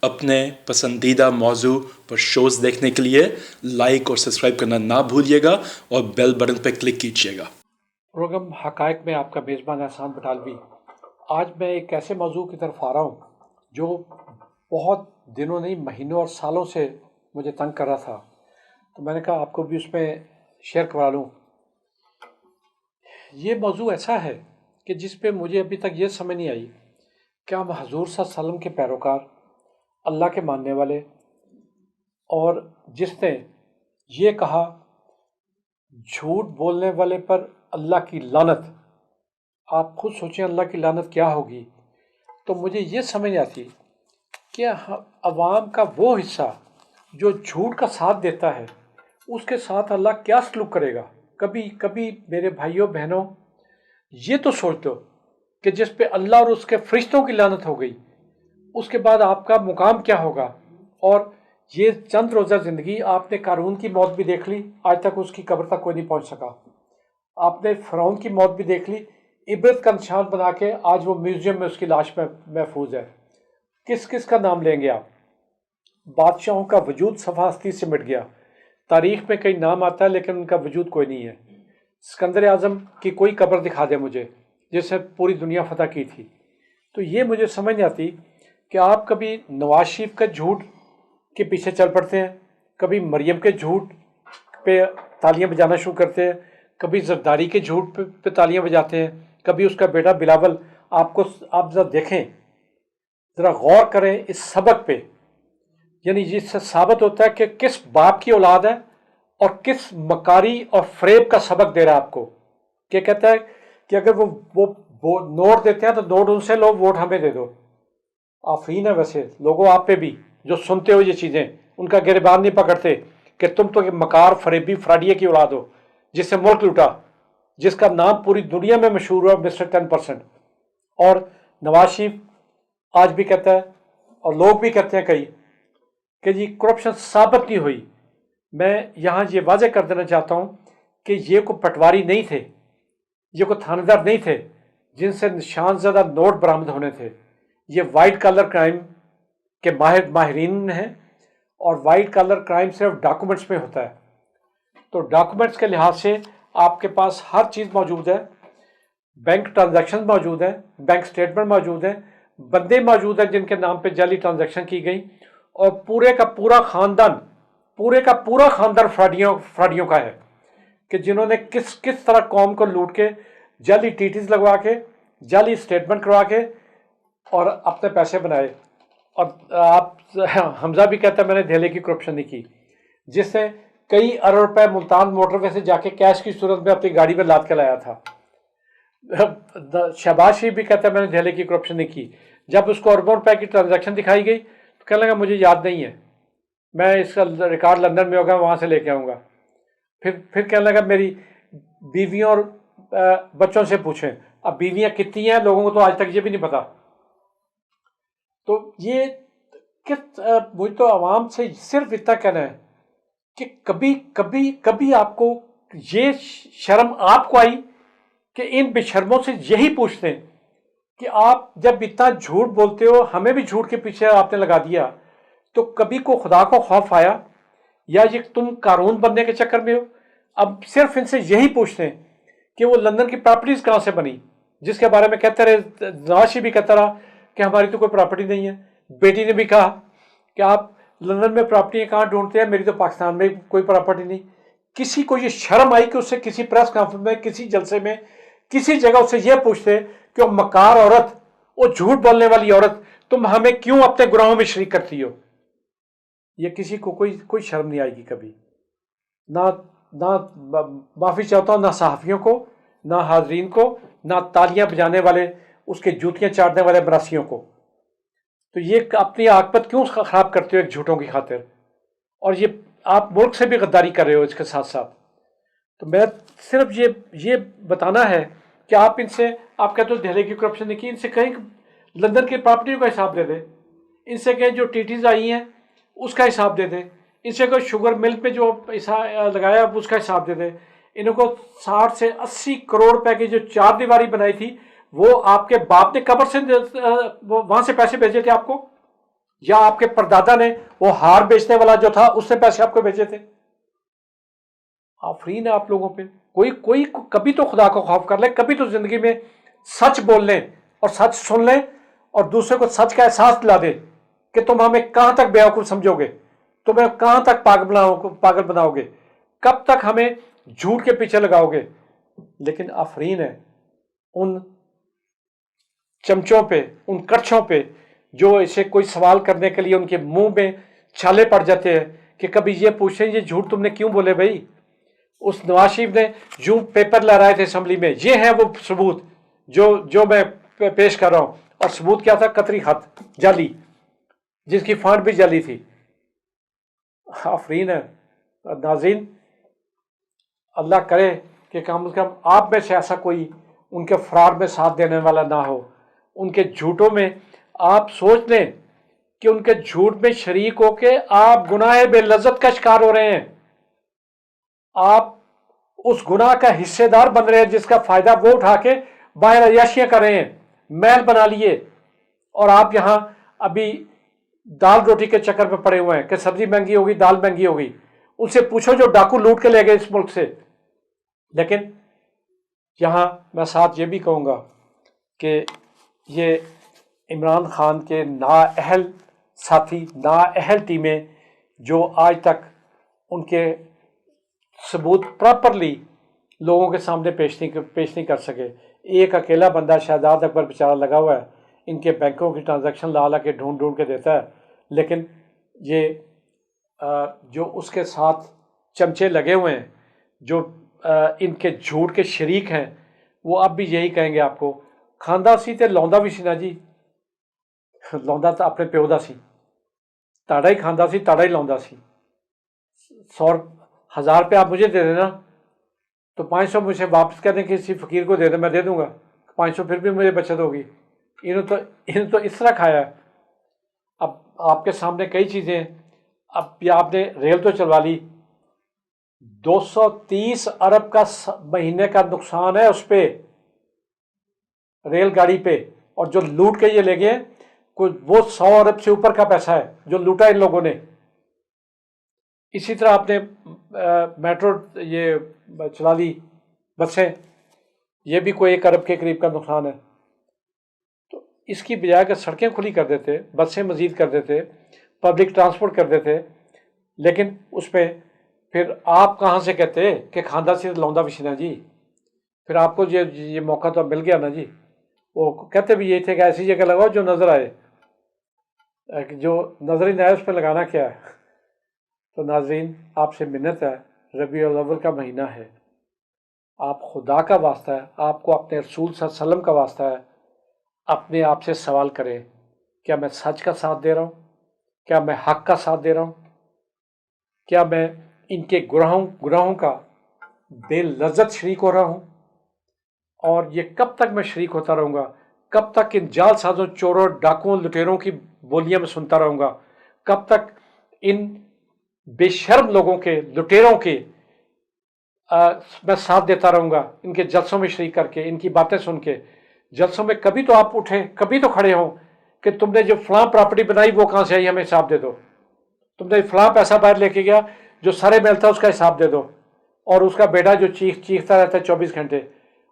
اپنے پسندیدہ موضوع پر شوز دیکھنے کے لیے لائک اور سبسکرائب کرنا نہ بھولیے گا اور بیل بٹن پر کلک کیجیے گا۔ پروگرام حقائق میں آپ کا میزبان احسان بٹالوی۔ آج میں ایک ایسے موضوع کی طرف آ رہا ہوں جو بہت دنوں نہیں مہینوں اور سالوں سے مجھے تنگ کر رہا تھا، تو میں نے کہا آپ کو بھی اس میں شیئر کروا لوں۔ یہ موضوع ایسا ہے کہ جس پہ مجھے ابھی تک یہ سمجھ نہیں آئی کہ ہم حضور صلی اللہ علیہ وسلم کے پیروکار، اللہ کے ماننے والے، اور جس نے یہ کہا جھوٹ بولنے والے پر اللہ کی لعنت، آپ خود سوچیں اللہ کی لعنت کیا ہوگی۔ تو مجھے یہ سمجھ آتی کہ عوام کا وہ حصہ جو جھوٹ کا ساتھ دیتا ہے اس کے ساتھ اللہ کیا سلوک کرے گا۔ کبھی میرے بھائیوں بہنوں یہ تو سوچ دو کہ جس پہ اللہ اور اس کے فرشتوں کی لعنت ہو گئی، اس کے بعد آپ کا مقام کیا ہوگا۔ اور یہ چند روزہ زندگی آپ نے قارون کی موت بھی دیکھ لی، آج تک اس کی قبر تک کوئی نہیں پہنچ سکا۔ آپ نے فرعون کی موت بھی دیکھ لی، عبرت کا نشان بنا کے آج وہ میوزیم میں اس کی لاش میں محفوظ ہے۔ کس کس کا نام لیں گے آپ؟ بادشاہوں کا وجود صفحہ ہستی سے مٹ گیا، تاریخ میں کئی نام آتا ہے لیکن ان کا وجود کوئی نہیں ہے۔ سکندر اعظم کی کوئی قبر دکھا دے مجھے جس سے پوری دنیا فتح کی تھی۔ تو یہ مجھے سمجھ نہیں آتی کہ آپ کبھی نواز شریف کا جھوٹ کے پیچھے چل پڑتے ہیں، کبھی مریم کے جھوٹ پہ تالیاں بجانا شروع کرتے ہیں، کبھی زرداری کے جھوٹ پہ تالیاں بجاتے ہیں، کبھی اس کا بیٹا بلاول۔ آپ ذرا دیکھیں، ذرا غور کریں اس سبق پہ، یعنی جس سے ثابت ہوتا ہے کہ کس باپ کی اولاد ہے اور کس مکاری اور فریب کا سبق دے رہا ہے آپ کو۔ کہ کہتا ہے کہ اگر وہ نوٹ دیتے ہیں تو نوٹ ان سے لو، ووٹ ہمیں دے دو۔ آفرین ہے ویسے لوگوں آپ پہ بھی جو سنتے ہو یہ چیزیں، ان کا گریبان نہیں پکڑتے کہ تم تو مکار فریبی فراڈیے کی اولاد ہو جس سے ملک لوٹا، جس کا نام پوری دنیا میں مشہور ہوا مسٹر 10%۔ اور نواز شریف آج بھی کہتا ہے اور لوگ بھی کہتے ہیں کئی کہ جی کرپشن ثابت نہیں ہوئی۔ میں یہاں یہ واضح کر دینا چاہتا ہوں کہ یہ کوئی پٹواری نہیں تھے، یہ کوئی تھانے دار نہیں تھے جن سے نشان زدہ نوٹ برآمد ہونے تھے۔ یہ وائٹ کالر کرائم کے ماہرین ہیں، اور وائٹ کالر کرائم صرف ڈاکومنٹس میں ہوتا ہے۔ تو ڈاکومنٹس کے لحاظ سے آپ کے پاس ہر چیز موجود ہے، بینک ٹرانزیکشن موجود ہیں، بینک سٹیٹمنٹ موجود ہیں، بندے موجود ہیں جن کے نام پہ جعلی ٹرانزیکشن کی گئی، اور پورے کا پورا خاندان فراڈیوں کا ہے کہ جنہوں نے کس طرح قوم کو لوٹ کے جعلی ٹیٹیز لگوا کے جعلی سٹیٹمنٹ کروا کے اور اپنے پیسے بنائے۔ اور حمزہ بھی کہتا ہے میں نے دھیلے کی کرپشن نہیں کی، جس نے کئی ارب روپے ملتان موٹر وے سے جا کے کیش کی صورت میں اپنی گاڑی میں لاد کے لایا تھا۔ شہباز شریف بھی کہتا ہے میں نے دھیلے کی کرپشن نہیں کی۔ جب اس کو اربوں روپے کی ٹرانزیکشن دکھائی گئی تو کہنے لگا مجھے یاد نہیں ہے، میں اس کا ریکارڈ لندن میں ہوگا وہاں سے لے کے آؤں گا۔ پھر کہنے لگا میری بیویوں اور بچوں سے پوچھیں۔ اب بیویاں کتنی ہیں لوگوں کو تو آج تک یہ بھی نہیں پتا۔ تو یہ مجھے تو عوام سے صرف اتنا کہنا ہے کہ کبھی آپ کو یہ شرم آپ کو آئی کہ ان بے شرموں سے یہی پوچھتے ہیں کہ آپ جب اتنا جھوٹ بولتے ہو، ہمیں بھی جھوٹ کے پیچھے آپ نے لگا دیا، تو کبھی کو خدا کو خوف آیا یا یہ تم قارون بننے کے چکر میں ہو؟ اب صرف ان سے یہی پوچھتے ہیں کہ وہ لندن کی پراپرٹیز کہاں سے بنی، جس کے بارے میں کہتے رہے، نواز شریف بھی کہتا رہا کہ ہماری تو کوئی پراپرٹی نہیں ہے۔ بیٹی نے بھی کہا کہ آپ لندن میں پراپرٹیاں کہاں ڈھونڈتے ہیں، میری تو پاکستان میں کوئی پراپرٹی نہیں۔ کسی کو یہ شرم آئی کہ اس سے کسی پریس کانفرنس میں، کسی جلسے میں، کسی جگہ اس سے یہ پوچھتے کہ وہ مکار عورت، وہ جھوٹ بولنے والی عورت، تم ہمیں کیوں اپنے گناہوں میں شریک کرتی ہو؟ یہ کسی کو کوئی شرم نہیں آئے گی کبھی، نہ معافی چاہتا ہوں، نہ صحافیوں کو، نہ حاضرین کو، نہ تالیاں بجانے والے اس کے جوتیاں چاٹنے والے براسیوں کو۔ تو یہ اپنی عاقبت کیوں خراب کرتے ہو ایک جھوٹوں کی خاطر؟ اور یہ آپ ملک سے بھی غداری کر رہے ہو اس کے ساتھ ساتھ۔ تو میں صرف یہ بتانا ہے کہ آپ ان سے، آپ کہتے ہو دہلی کی کرپشن نہیں کی، ان سے کہیں لندن کی پراپرٹیوں کا حساب دے دیں، ان سے کہیں جو ٹیٹیز آئی ہیں اس کا حساب دے دیں، ان سے کوئی شوگر مل پہ جو پیسہ لگایا اس کا حساب دے دیں۔ ان کو 60 سے 80 کروڑ روپے کی جو چار دیواری بنائی تھی وہ آپ کے باپ نے قبر سے وہاں سے پیسے بھیجے تھے آپ کو؟ یا آپ کے پردادا نے وہ ہار بیچنے والا جو تھا اس نے پیسے آپ کو بھیجے تھے؟ آفرین ہے آپ لوگوں پہ. کوئی کبھی تو خدا کو خوف کر لیں، کبھی تو زندگی میں سچ بول لیں اور سچ سن لیں اور دوسرے کو سچ کا احساس دلا دیں کہ تم ہمیں کہاں تک بیوقوف سمجھو گے، تمہیں کہاں تک پاگل بناؤ گے، کب تک ہمیں جھوٹ کے پیچھے لگاؤ گے. لیکن آفرین ہے ان چمچوں پہ، ان کڑچھوں پہ جو اسے کوئی سوال کرنے کے لیے ان کے منہ میں چھالے پڑ جاتے ہیں کہ کبھی یہ پوچھیں یہ جھوٹ تم نے کیوں بولے بھائی. اس نواز شریف نے جو پیپر لہرائے تھے اسمبلی میں، یہ ہے وہ ثبوت جو میں پیش کر رہا ہوں. اور ثبوت کیا تھا؟ قطری خط جعلی، جس کی فانٹ بھی جعلی تھی. آفرین ہے. ناظرین، اللہ کرے کہ کم از کم آپ میں سے ایسا کوئی ان کے فراڈ میں ساتھ دینے والا نہ ہو. ان کے جھوٹوں میں آپ سوچ لیں کہ ان کے جھوٹ میں شریک ہو کے آپ گناہ بے لذت کا شکار ہو رہے ہیں. آپ اس گناہ کا حصے دار بن رہے ہیں جس کا فائدہ وہ اٹھا کے باہر عیاشیاں کر رہے ہیں، محل بنا لیے، اور آپ یہاں ابھی دال روٹی کے چکر پہ پڑے ہوئے ہیں کہ سبزی مہنگی ہوگی، دال مہنگی ہوگی. ان سے پوچھو جو ڈاکو لوٹ کے لے گئے اس ملک سے. لیکن یہاں میں ساتھ یہ بھی کہوں گا کہ یہ عمران خان کے نااہل ساتھی، نااہل ٹیمیں جو آج تک ان کے ثبوت پراپرلی لوگوں کے سامنے پیش نہیں کر سکے. ایک اکیلا بندہ شہزاد اکبر بیچارہ لگا ہوا ہے، ان کے بینکوں کی ٹرانزیکشن لا کے ڈھونڈ کے دیتا ہے. لیکن یہ جو اس کے ساتھ چمچے لگے ہوئے ہیں، جو ان کے جھوٹ کے شریک ہیں، وہ اب بھی یہی کہیں گے آپ کو، کھاندہ سی تے لوندا بھی سی نا جی. لوندا تو اپنے پیو دا سی، تاڑا ہی کھاندہ سی تاڑا ہی لوندا سی. 1000 روپے آپ مجھے دے دینا تو 500 مجھے واپس کر دیں کہ کسی فقیر کو دے دیں، میں دے دوں گا. 500 پھر بھی مجھے بچت ہوگی. انہوں تو اس طرح کھایا ہے. اب آپ کے سامنے کئی چیزیں ہیں. اب یہ آپ نے ریل تو چلوا لی، 230 ارب کا مہینے کا نقصان ہے اس پہ، ریل گاڑی پہ. اور جو لوٹ کے یہ لے گئے وہ 100 ارب سے اوپر کا پیسہ ہے جو لوٹا ان لوگوں نے. اسی طرح آپ نے میٹرو یہ چلا لی، بسیں، یہ بھی کوئی 1 ارب کے قریب کا نقصان ہے. تو اس کی بجائے کہ سڑکیں کھلی کر دیتے، بسیں مزید کر دیتے، پبلک ٹرانسپورٹ کر دیتے، لیکن اس پہ پھر آپ کہاں سے کہتے کہ کھاندہ سے لوندا بھی نا جی. پھر آپ کو یہ موقع تو مل گیا نا جی. وہ کہتے بھی یہ تھے کہ ایسی جگہ لگاؤ جو نظر آئے، جو نظر ہی نہ آئے اس پہ لگانا کیا ہے. تو ناظرین، آپ سے منت ہے، ربیع الاول کا مہینہ ہے، آپ خدا کا واسطہ ہے، آپ کو اپنے رسول صلی اللہ علیہ وسلم کا واسطہ ہے، اپنے آپ سے سوال کریں، کیا میں سچ کا ساتھ دے رہا ہوں؟ کیا میں حق کا ساتھ دے رہا ہوں؟ کیا میں ان کے گناہوں کا بے لذت شریک ہو رہا ہوں؟ اور یہ کب تک میں شریک ہوتا رہوں گا؟ کب تک ان جال سازوں، چوروں، ڈاکوؤں، لٹیروں کی بولیاں میں سنتا رہوں گا؟ کب تک ان بے شرم لوگوں کے، لٹیروں کے میں ساتھ دیتا رہوں گا، ان کے جلسوں میں شریک کر کے، ان کی باتیں سن کے؟ جلسوں میں کبھی تو آپ اٹھیں، کبھی تو کھڑے ہوں کہ تم نے جو فلاں پراپرٹی بنائی وہ کہاں سے آئی، ہمیں حساب دے دو. تم نے فلاں پیسہ باہر لے کے گیا جو سارے میل تھا اس کا حساب دے دو. اور اس کا بیٹا جو چیختا رہتا ہے 24 گھنٹے،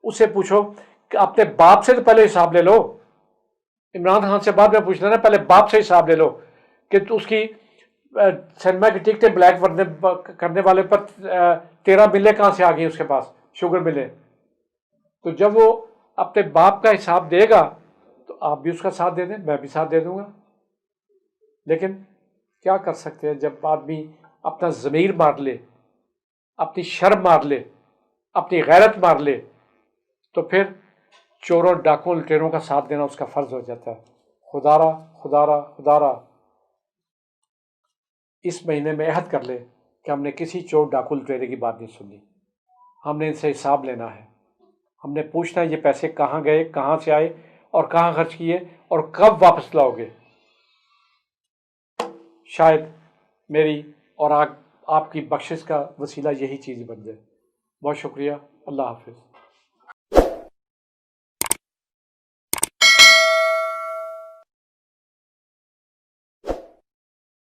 اس سے پوچھو کہ اپنے باپ سے تو پہلے حساب لے لو. عمران خان سے بعد میں پوچھ لینا، پہلے باپ سے حساب لے لو کہ اس کی سنیما کی ٹکٹیں بلیک کرنے والے پر 13 ملیں کہاں سے آ گئی اس کے پاس، شوگر ملیں. تو جب وہ اپنے باپ کا حساب دے گا تو آپ بھی اس کا ساتھ دے دیں، میں بھی ساتھ دے دوں گا. لیکن کیا کر سکتے ہیں جب آدمی اپنا ضمیر مار لے، اپنی شرم مار لے، اپنی غیرت مار لے، تو پھر چوروں، ڈاکوں، لٹیروں کا ساتھ دینا اس کا فرض ہو جاتا ہے. خدارا اس مہینے میں عہد کر لے کہ ہم نے کسی چور، ڈاکو، لٹیرے کی بات نہیں سننی. ہم نے ان سے حساب لینا ہے. ہم نے پوچھنا ہے یہ پیسے کہاں گئے، کہاں سے آئے اور کہاں خرچ کیے اور کب واپس لاؤ گے. شاید میری اور آپ کی بخشش کا وسیلہ یہی چیز بن جائے. بہت شکریہ. اللہ حافظ.